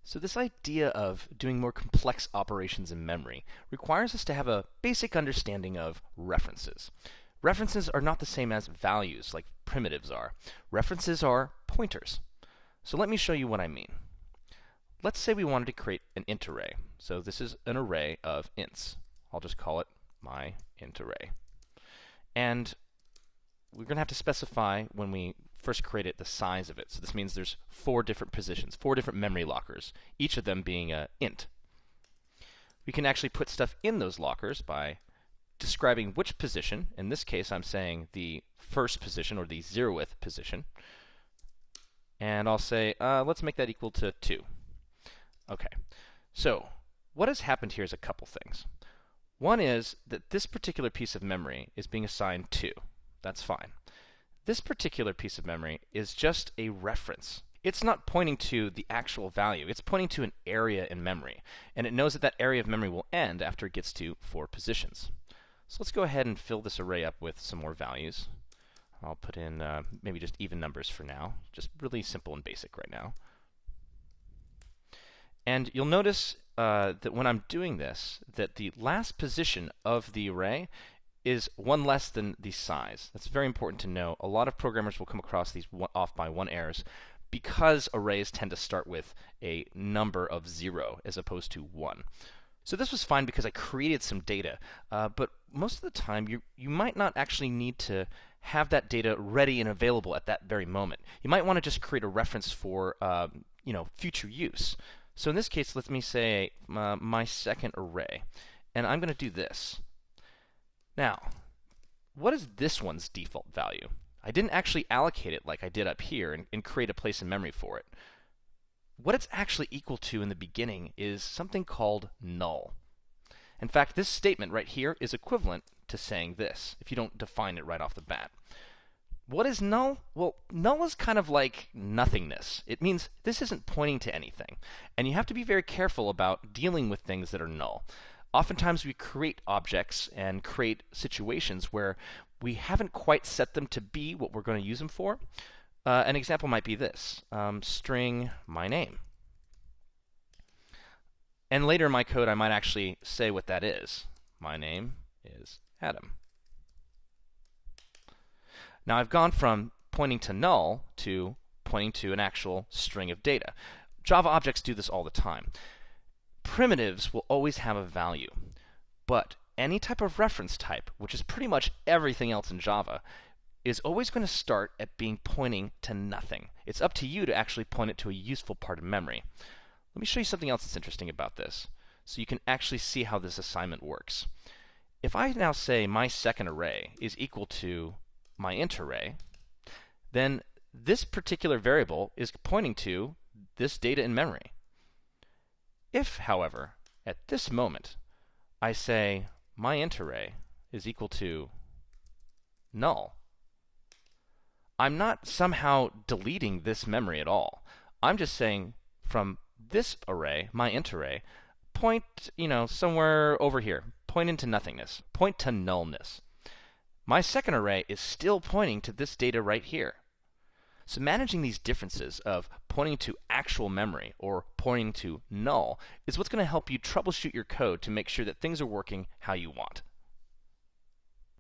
So this idea of doing more complex operations in memory requires us to have a basic understanding of references. References are not the same as values like primitives are. References are pointers. So let me show you what I mean. Let's say we wanted to create an int array. So this is an array of ints. I'll just call it my int array. And we're going to have to specify when we first create it the size of it. So this means there's 4 different positions, 4 different memory lockers, each of them being an int. We can actually put stuff in those lockers by describing which position. In this case, I'm saying the first position, or the 0th position. And I'll say, let's make that equal to 2. Okay, so what has happened here is a couple things. One is that this particular piece of memory is being assigned 2. That's fine. This particular piece of memory is just a reference. It's not pointing to the actual value. It's pointing to an area in memory. And it knows that that area of memory will end after it gets to 4 positions. So let's go ahead and fill this array up with some more values. I'll put in maybe just even numbers for now. Just really simple and basic right now. And you'll notice that when I'm doing this, that the last position of the array is 1 less than the size. That's very important to know. A lot of programmers will come across these off by 1 errors because arrays tend to start with a number of 0 as opposed to 1. So this was fine because I created some data, but most of the time you might not actually need to have that data ready and available at that very moment. You might want to just create a reference for future use. So in this case, let me say my second array, and I'm going to do this. Now, what is this one's default value? I didn't actually allocate it like I did up here and create a place in memory for it. What it's actually equal to in the beginning is something called null. In fact, this statement right here is equivalent to saying this, if you don't define it right off the bat. What is null? Well, null is kind of like nothingness. It means this isn't pointing to anything. And you have to be very careful about dealing with things that are null. Oftentimes we create objects and create situations where we haven't quite set them to be what we're going to use them for. An example might be this, string my name. And later in my code I might actually say what that is. My name is Adam. Now I've gone from pointing to null to pointing to an actual string of data. Java objects do this all the time. Primitives will always have a value, but any type of reference type, which is pretty much everything else in Java, is always going to start at being pointing to nothing. It's up to you to actually point it to a useful part of memory. Let me show you something else that's interesting about this, so you can actually see how this assignment works. If I now say my second array is equal to my int array, then this particular variable is pointing to this data in memory. If, however, at this moment I say my int array is equal to null, I'm not somehow deleting this memory at all. I'm just saying from this array, my int array, point, somewhere over here, point into nothingness, point to nullness. My second array is still pointing to this data right here. So managing these differences of pointing to actual memory or pointing to null is what's going to help you troubleshoot your code to make sure that things are working how you want.